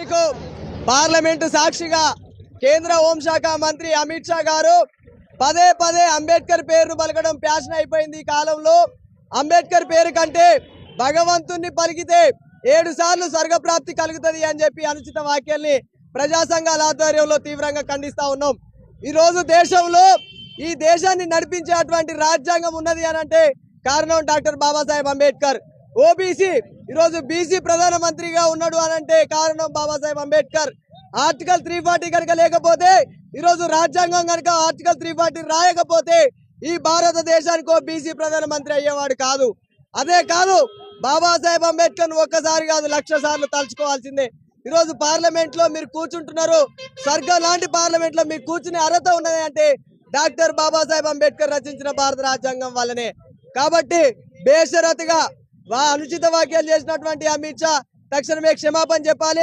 మీకు పార్లమెంటు సాక్షిగా కేంద్ర హోంశాఖ మంత్రి అమిత్ షా గారు పదే పదే అంబేద్కర్ పేరును పలకడం ప్యాషన్ అయిపోయింది ఈ కాలంలో. అంబేద్కర్ పేరు కంటే భగవంతుణ్ణి పలికితే 7 సార్లు స్వర్గప్రాప్తి కలుగుతుంది అని చెప్పి అనుచిత వ్యాఖ్యల్ని ప్రజా సంఘాల ఆధ్వర్యంలో తీవ్రంగా ఖండిస్తా ఉన్నాం. ఈరోజు దేశంలో ఈ దేశాన్ని నడిపించేటువంటి రాజ్యాంగం ఉన్నది అని అంటే కారణం డాక్టర్ బాబాసాహెబ్ అంబేద్కర్. ఓబీసీ ఈరోజు బీసీ ప్రధానమంత్రిగా ఉన్నాడు అని అంటే కారణం బాబాసాహెబ్ అంబేద్కర్. ఆర్టికల్ 340 కనుక లేకపోతే, ఈరోజు రాజ్యాంగం కనుక ఆర్టికల్ 340 రాయకపోతే ఈ భారతదేశానికి బీసీ ప్రధానమంత్రి అయ్యేవాడు కాదు. అదే కాదు, బాబాసాహెబ్ అంబేద్కర్ ఒక్కసారి కాదు 1,00,000 సార్లు తలుచుకోవాల్సిందే. ఈరోజు పార్లమెంట్ లో మీరు కూర్చుంటున్నారు, స్వర్గం లాంటి పార్లమెంట్ లో మీరు కూర్చునే అర్హత ఉన్నది అంటే డాక్టర్ బాబాసాహెబ్ అంబేద్కర్ రచించిన భారత రాజ్యాంగం వల్లనే. కాబట్టి బేషరతుగా అనుచిత వ్యాఖ్యలు చేసినటువంటి అమిత్ షా తక్షణమే క్షమాపణ చెప్పాలి.